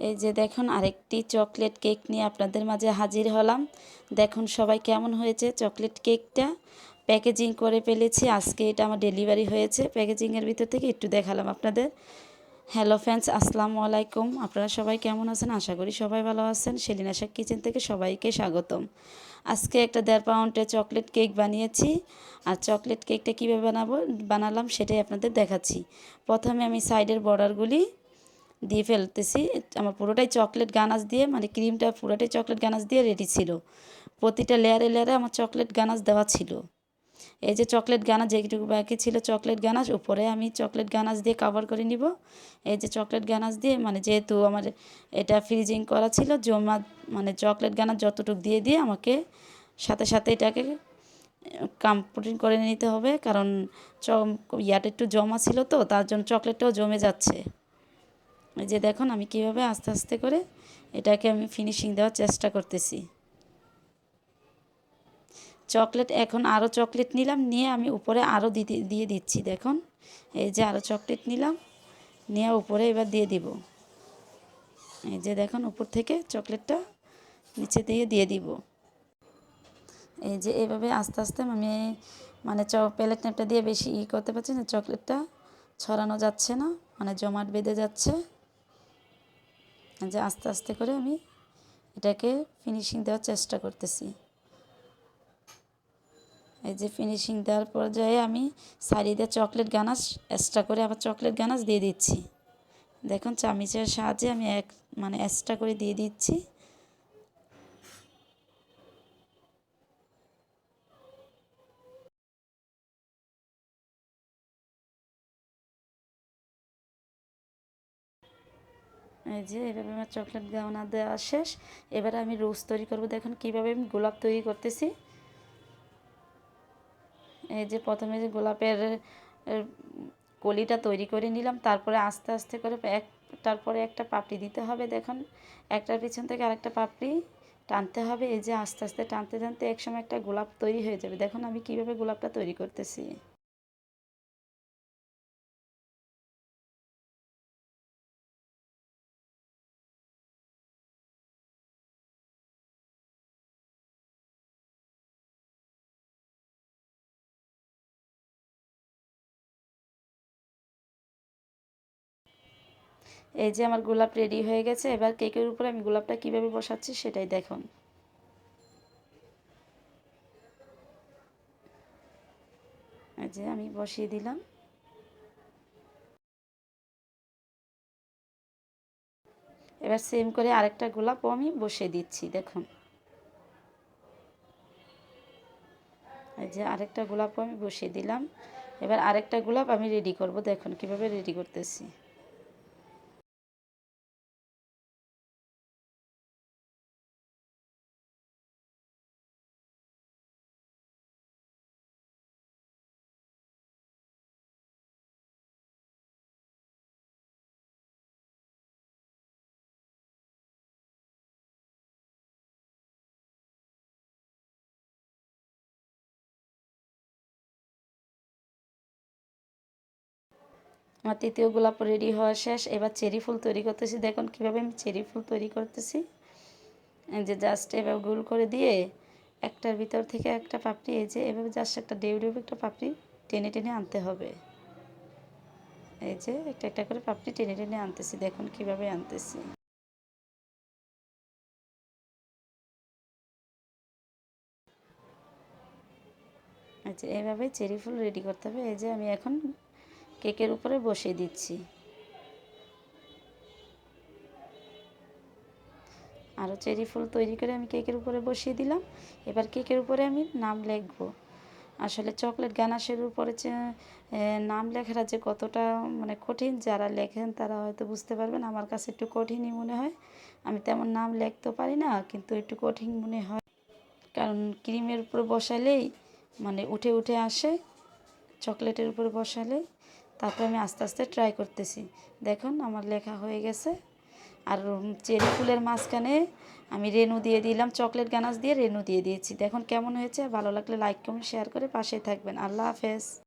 এই যে দেখুন আরেকটি চকলেট কেক নিয়ে আপনাদের মাঝে হাজির হলাম। দেখুন সবাই কেমন হয়েছে চকলেট কেকটা। প্যাকেজিং করে ফেলেছি, আজকে এটা আমার ডেলিভারি হয়েছে। প্যাকেজিংয়ের ভিতর থেকে একটু দেখালাম আপনাদের। হ্যালো ফ্রেন্ডস, আসসালামু আলাইকুম। আপনারা সবাই কেমন আছেন? আশা করি সবাই ভালো আছেন। সেলিনা শেখ কিচেন থেকে সবাইকে স্বাগতম। আজকে একটা 1.5 পাউন্ডের চকলেট কেক বানিয়েছি। আর চকলেট কেকটা কীভাবে বানালাম সেটাই আপনাদের দেখাচ্ছি। প্রথমে আমি সাইডের বর্ডারগুলি দিয়ে ফেলতেছি। আমার পুরোটাই চকলেট গানাশ দিয়ে, মানে ক্রিমটা পুরোটাই চকলেট গানাশ দিয়ে রেডি ছিল। প্রতিটা লেয়ারে লেয়ারে আমার চকলেট গানাশ দেওয়া ছিল। এই যে চকলেট গানাশ যেটুকু বাকি ছিল চকলেট গানাশ, উপরে আমি চকলেট গানাশ দিয়ে কভার করে নিব। এই যে চকলেট গানাশ দিয়ে, মানে যেহেতু আমার এটা ফ্রিজিং করা ছিল, জমা মানে চকলেট গানাশ যতটুকু দিয়ে দিয়ে আমাকে সাথে সাথে এটাকে কমপ্লিট করে নিতে হবে, কারণ ইয়াটা একটু জমা ছিল তো, তার জন্য চকলেটটাও জমে যাচ্ছে। এই যে দেখুন আমি কীভাবে আস্তে আস্তে করে এটাকে আমি ফিনিশিং দেওয়ার চেষ্টা করতেছি। চকলেট এখন আরও চকলেট নিলাম, নিয়ে আমি উপরে আরও দিয়ে দিচ্ছি। দেখুন এই যে আরও চকলেট নিলাম, নিয়ে উপরে এবার দিয়ে দিব। এই যে দেখুন উপর থেকে চকলেটটা নিচে দিয়ে দিব। এই যে এইভাবে আস্তে আস্তে আমি মানে প্যালেট ন্যাপটা দিয়ে বেশি করতে পারছি না, চকলেটটা ছড়ানো যাচ্ছে না, মানে জমাট বেঁধে যাচ্ছে। যে আস্তে আস্তে করে আমি এটাকে ফিনিশিং দেওয়ার চেষ্টা করতেছি। এই যে ফিনিশিং দেওয়ার পর্যায়ে আমি সাইডে চকলেট গানাশ এক্সট্রা করে আবার চকলেট গানাশ দিয়ে দিচ্ছি। দেখুন চামচের সাহায্যে আমি মানে এক্সট্রা করে দিয়ে দিচ্ছি। এই যে এভাবে আমার চকলেট গানা দেওয়া শেষ। এবারে আমি রোজ তৈরি করব। দেখুন কীভাবে আমি গোলাপ তৈরি করতেছি। এই যে প্রথমে যে গোলাপের কলিটা তৈরি করে নিলাম, তারপরে আস্তে আস্তে করে তারপরে একটা পাপড়ি দিতে হবে। দেখুন একটার পিছন থেকে আরেকটা পাপড়ি টানতে হবে। এই যে আস্তে আস্তে টানতে টানতে একসময় একটা গোলাপ তৈরি হয়ে যাবে। দেখুন আমি কীভাবে গোলাপটা তৈরি করতেছি। এই যে আমার গোলাপ রেডি হয়ে গেছে। এবার কেকের উপরে আমি গোলাপটা কীভাবে বসাচ্ছি সেটাই দেখুন। এই যে আমি বসিয়ে দিলাম। এবার সেম করে আরেকটা গোলাপও আমি বসিয়ে দিচ্ছি। দেখুন এই যে আরেকটা গোলাপও আমি বসিয়ে দিলাম। এবার আরেকটা গোলাপ আমি রেডি করব। দেখুন কিভাবে রেডি করতেছি। আমার তৃতীয় গোলাপ রেডি হওয়া শেষ। এবার চেরি ফুল তৈরি করতেছি। দেখুন কীভাবে আমি চেরি ফুল তৈরি করতেছি। এই যে জাস্ট এভাবে গোল করে দিয়ে একটার ভিতর থেকে একটা পাপড়ি, এই যে এভাবে জাস্ট একটা ডেউ একটা পাপড়ি টেনে টেনে আনতে হবে। এই যে একটা একটা করে পাপড়ি টেনে টেনে আনতেছি। দেখুন কীভাবে আনতেছি। এই যে এইভাবে চেরি ফুল রেডি করতে হবে। এই যে আমি এখন কেকের উপরে বসিয়ে দিচ্ছি। আরও চেরি ফুল তৈরি করে আমি কেকের উপরে বসিয়ে দিলাম। এবার কেকের উপরে আমি নাম লিখব। আসলে চকলেট গানাশের উপরে নাম লেখাটা যে কতটা মানে কঠিন, যারা লেখেন তারা হয়তো বুঝতে পারবেন। আমার কাছে একটু কঠিনই মনে হয়। আমি তেমন নাম লিখতে পারি না, কিন্তু একটু কঠিন মনে হয়, কারণ ক্রিমের উপরে বসালেই মানে উঠে উঠে আসে, চকলেটের উপরে বসালে। তারপরে আমি আস্তে আস্তে ট্রাই করতেছি। দেখুন আমার লেখা হয়ে গেছে। আর চেরি ফুলের মাঝখানে আমি রেনু দিয়ে দিলাম, চকলেট গানাশ দিয়ে রেনু দিয়ে দিয়েছি। দেখুন কেমন হয়েছে। ভালো লাগলে লাইক কমেন্ট শেয়ার করে পাশে থাকবেন। আল্লাহ হাফেজ।